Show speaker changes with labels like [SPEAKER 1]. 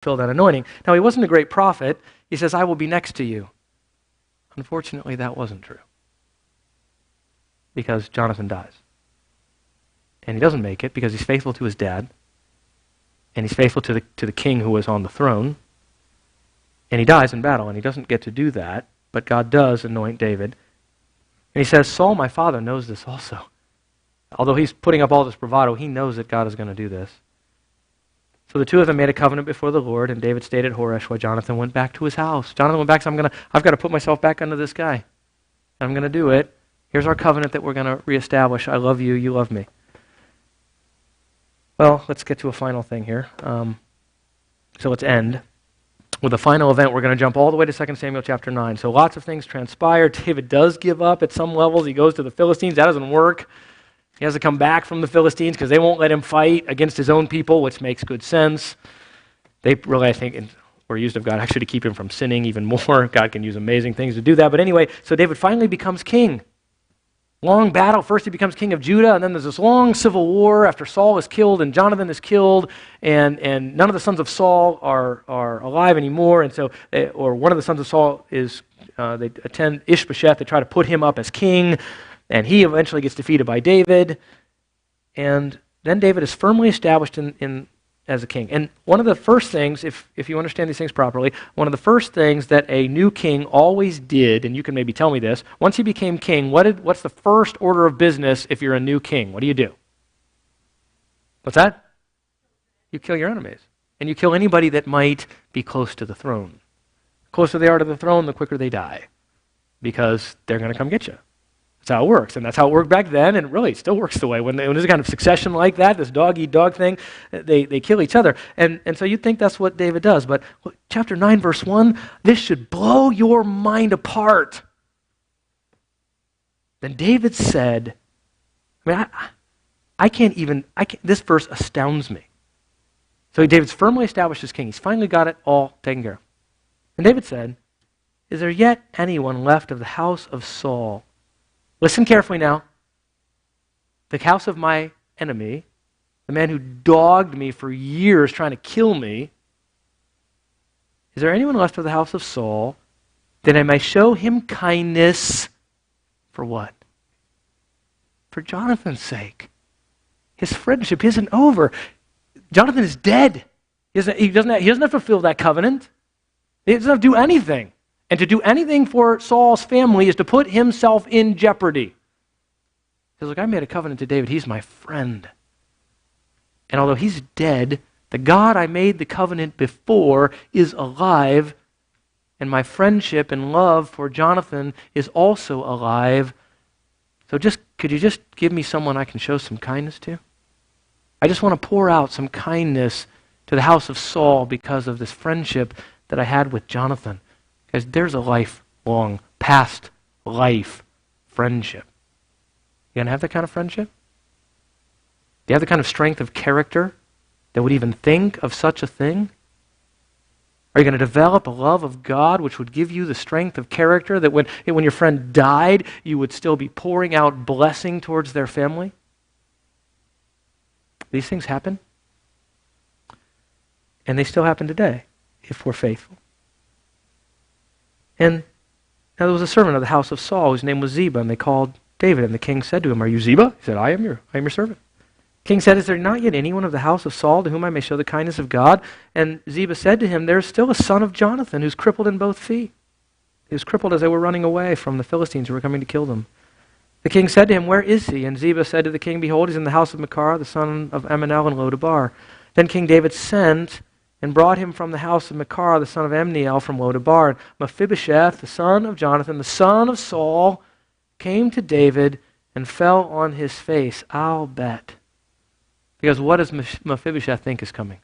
[SPEAKER 1] fulfill that anointing. Now, he wasn't a great prophet. He says, I will be next to you. Unfortunately, that wasn't true. Because Jonathan dies. And he doesn't make it because he's faithful to his dad. And he's faithful to the king who was on the throne. And he dies in battle, and he doesn't get to do that. But God does anoint David. And he says, Saul, my father, knows this also. Although he's putting up all this bravado, he knows that God is going to do this. So the two of them made a covenant before the Lord, and David stayed at Horesh while Jonathan went back to his house. Jonathan went back, so I've got to put myself back under this guy. I'm going to do it. Here's our covenant that we're going to reestablish. I love you, you love me. Well, let's get to a final thing here. So let's end with a final event. We're going to jump all the way to 2 Samuel chapter 9. So lots of things transpire. David does give up at some levels. He goes to the Philistines. That doesn't work. He has to come back from the Philistines because they won't let him fight against his own people, which makes good sense. They really, I think, were used of God actually to keep him from sinning even more. God can use amazing things to do that. But anyway, so David finally becomes king. Long battle. First he becomes king of Judah, and then there's this long civil war after Saul is killed and Jonathan is killed, and none of the sons of Saul are alive anymore. And so, or one of the sons of Saul is, they attend Ishbosheth. They try to put him up as king. And he eventually gets defeated by David. And then David is firmly established as a king. And one of the first things, if you understand these things properly, one of the first things that a new king always did, and you can maybe tell me this, once he became king, what's the first order of business if you're a new king? What do? What's that? You kill your enemies. And you kill anybody that might be close to the throne. The closer they are to the throne, the quicker they die. Because they're going to come get you. That's how it works, and that's how it worked back then, and really it still works the way. When there's a kind of succession like that, this dog-eat-dog thing, they kill each other. And so you'd think that's what David does. But chapter 9, verse 1, this should blow your mind apart. Then David said, this verse astounds me. So David's firmly established as king. He's finally got it all taken care of. And David said, is there yet anyone left of the house of Saul? Listen carefully now. The house of my enemy, the man who dogged me for years trying to kill me, is there anyone left of the house of Saul that I may show him kindness for what? For Jonathan's sake. His friendship isn't over. Jonathan is dead. He doesn't have to fulfill that covenant. He doesn't have to do anything. And to do anything for Saul's family is to put himself in jeopardy. He says, look, I made a covenant to David. He's my friend. And although he's dead, the God I made the covenant before is alive, and my friendship and love for Jonathan is also alive. So could you just give me someone I can show some kindness to? I just want to pour out some kindness to the house of Saul because of this friendship that I had with Jonathan. Because there's a lifelong, past life friendship. You going to have that kind of friendship? Do you have the kind of strength of character that would even think of such a thing? Are you going to develop a love of God which would give you the strength of character that when your friend died, you would still be pouring out blessing towards their family? These things happen. And they still happen today if we're faithful. And now there was a servant of the house of Saul whose name was Ziba, and they called David, and the king said to him, are you Ziba? He said, I am your servant. The king said, is there not yet anyone of the house of Saul to whom I may show the kindness of God? And Ziba said to him, there is still a son of Jonathan who's crippled in both feet. He was crippled as they were running away from the Philistines who were coming to kill them. The king said to him, where is he? And Ziba said to the king, behold, he's in the house of Machir, the son of Ammiel in Lodabar. Then King David sent and brought him from the house of Machir, the son of Ammiel, from Lodabar. And Mephibosheth, the son of Jonathan, the son of Saul, came to David and fell on his face. I'll bet. Because what does Mephibosheth think is coming?